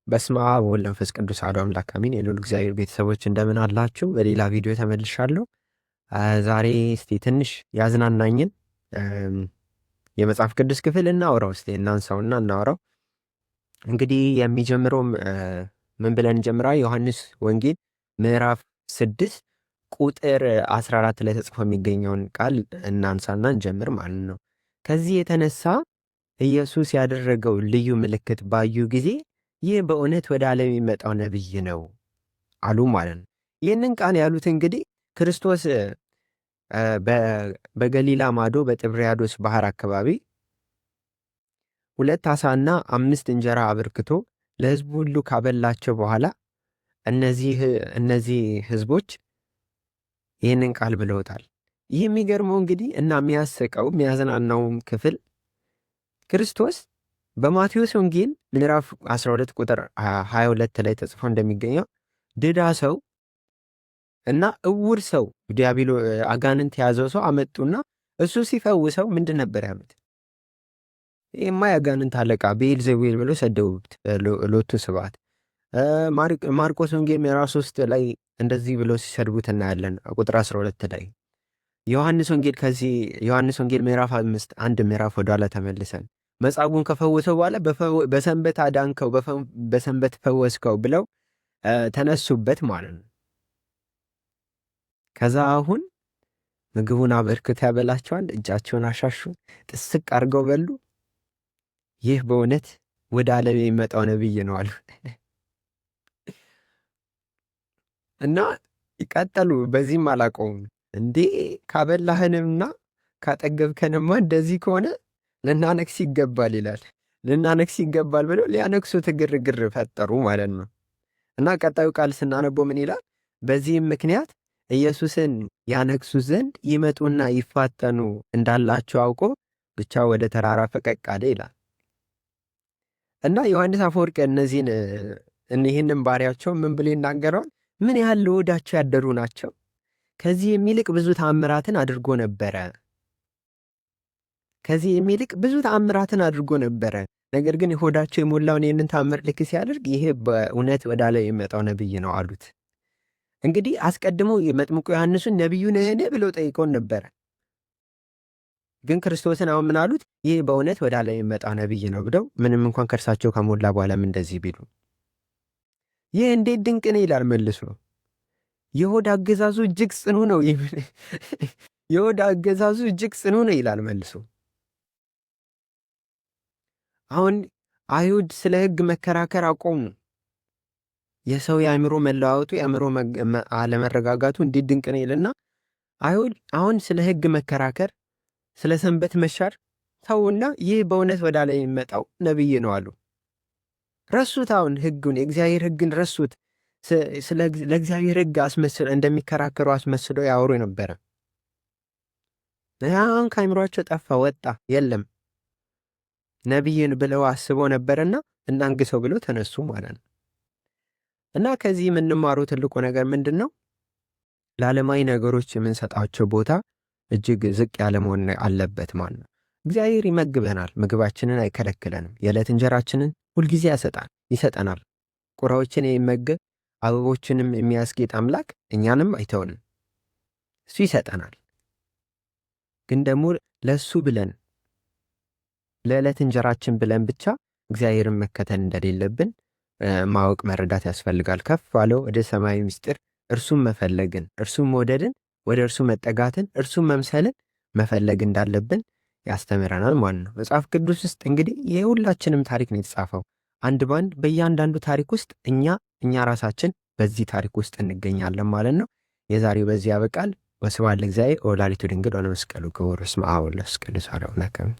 በስመ አብ ወወልድ ወመንፈስ ቅዱስ አሐዱ አምላክ አሜን። የልዑል እግዚአብሔር ቤተሰቦች እንደምን አላችሁ? በሌላ ቪዲዮ ተመልሻለሁ። ዛሬ እስቲ ትንሽ ያዝናናኝን የመጽሐፍ ቅዱስ ክፍል እናውራው። እስቲ እናንሳውና እናውራው። እንግዲህ የሚጀምረውም ምን ብለን እንጀምራ? ዮሐንስ ወንጌል ምዕራፍ 6 ቁጥር 14 ላይ ተጽፎ የሚገኘውን ቃል እናንሳና እንጀምር ማለት ነው። ከዚህ የተነሳ ኢየሱስ ያደረገው ልዩ ምልክት ባዩ ጊዜ ይህ በእውነት ወደ ዓለም የሚመጣው ነቢይ ነው አሉ ማለት ነው። ይህንን ቃል ያሉት እንግዲህ ክርስቶስ በገሊላ ማዶ በጥብርያዶስ ባህር አካባቢ 2 ዓሣና 5 እንጀራ አበርክቶ ለሕዝቡ ሁሉ ካበላቸው በኋላ እነዚህ ሕዝቦች ይህንን ቃል ብለውታል። ይህ የሚገርመው እንግዲህ እና የሚያስቀው የሚያዝናናውም ክፍል ክርስቶስ በማቴዎስ ወንጌል ምዕራፍ 12 ቁጥር 22 ላይ ተጽፎ እንደሚገኘው ድዳ ሰው እና እውር ሰው አጋንንት የያዘው ሰው አመጡና እሱ ሲፈውሰው ምንድን ነበር ያሉት? ይህማ የአጋንንት አለቃ ብዔልዜቡል ብሎ ሰደቡት፣ ሎቱ ስብሐት። ማርቆስ ወንጌል ምዕራፍ 3 ላይ እንደዚህ ብሎ ሲሰድቡት እናያለን ቁጥር 12 ላይ። ዮሐንስ ወንጌል ምዕራፍ 5 አንድ ምዕራፍ ወደኋላ ተመልሰን መጻጉዕን ከፈወሰው በኋላ በሰንበት አዳንከው፣ በሰንበት ፈወስከው ብለው ተነሱበት ማለት ነው። ከዛ አሁን ምግቡን አበርክቶ ያበላቸዋል፣ እጃቸውን አሻሹ፣ ጥስቅ አድርገው በሉ። ይህ በእውነት ወደ ዓለም የሚመጣው ነቢይ ነው አሉ እና ይቀጠሉ። በዚህም አላቆሙም። እንዴ ካበላህንምና ካጠገብከንማ እንደዚህ ከሆነ ልናነክስ ይገባል ይላል። ልናነክስ ይገባል ብለው ሊያነክሱት ግርግር ፈጠሩ ማለት ነው። እና ቀጣዩ ቃል ስናነበው ምን ይላል? በዚህም ምክንያት ኢየሱስን ያነክሱ ዘንድ ይመጡና ይፋጠኑ እንዳላቸው አውቆ ብቻ ወደ ተራራ ፈቀቅ አለ ይላል። እና ዮሐንስ አፈወርቅ ይህንን ባሪያቸው ምን ብሎ ይናገረዋል? ምን ያህል ለሆዳቸው ያደሩ ናቸው። ከዚህ የሚልቅ ብዙ ተአምራትን አድርጎ ነበረ። ነገር ግን ሆዳቸው የሞላውን ይህንን ተአምር ልክ ሲያደርግ ይህ በእውነት ወደ ዓለም የሚመጣው ነቢይ ነው አሉት። እንግዲህ አስቀድመው መጥምቁ ዮሐንስን ነቢዩ ነህን ብለው ጠይቀውን ነበረ። ግን ክርስቶስን አሁን ምን አሉት? ይህ በእውነት ወደ ዓለም የሚመጣው ነቢይ ነው ብለው ምንም እንኳን ከእርሳቸው ከሞላ በኋላም እንደዚህ ቢሉ ይህ እንዴት ድንቅ ነው ይላል መልሶ። የሆድ አገዛዙ እጅግ ጽኑ ነው ይላል መልሶ። አሁን አይሁድ ስለ ሕግ መከራከር አቆሙ። የሰው የአእምሮ መለዋወጡ የአእምሮ አለመረጋጋቱ እንዴት ድንቅ ነው ይልና አይሁድ አሁን ስለ ሕግ መከራከር ስለ ሰንበት መሻር ተውና ይህ በእውነት ወደ ዓለም የሚመጣው ነቢይ ነው አሉ። ረሱት። አሁን ሕጉን የእግዚአብሔር ሕግን ረሱት። ለእግዚአብሔር ሕግ እንደሚከራከሩ አስመስለው ያወሩ ነበረ። አሁን ከአእምሯቸው ጠፋ፣ ወጣ፣ የለም ነቢይን ብለው አስበው ነበርና እናንግሰው ብለው ተነሱ ማለት ነው። እና ከዚህ የምንማሩ ትልቁ ነገር ምንድን ነው? ለዓለማዊ ነገሮች የምንሰጣቸው ቦታ እጅግ ዝቅ ያለ መሆን አለበት ማለት ነው። እግዚአብሔር ይመግበናል፣ ምግባችንን አይከለክለንም። የዕለት እንጀራችንን ሁልጊዜ ይሰጠናል። ቁራዎችን የሚመግብ አበቦችንም የሚያስጌጥ አምላክ እኛንም አይተውንም፣ እሱ ይሰጠናል። ግን ደግሞ ለእሱ ብለን ለዕለት እንጀራችን ብለን ብቻ እግዚአብሔርን መከተል እንደሌለብን ማወቅ መረዳት ያስፈልጋል። ከፍ ባለው ወደ ሰማያዊ ምስጢር እርሱም መፈለግን፣ እርሱም መውደድን፣ ወደ እርሱ መጠጋትን፣ እርሱም መምሰልን መፈለግ እንዳለብን ያስተምረናል ማለት ነው። መጽሐፍ ቅዱስ ውስጥ እንግዲህ የሁላችንም ታሪክ ነው የተጻፈው። አንድ ባንድ በእያንዳንዱ ታሪክ ውስጥ እኛ ራሳችን በዚህ ታሪክ ውስጥ እንገኛለን ማለት ነው። የዛሬው በዚህ ያበቃል። ወስብሐት ለእግዚአብሔር ወለወላዲቱ ድንግል ወለመስቀሉ ክቡር። በስመ አብ ወወልድ ወመንፈስ ቅዱስ አሐዱ አምላክ አሜን።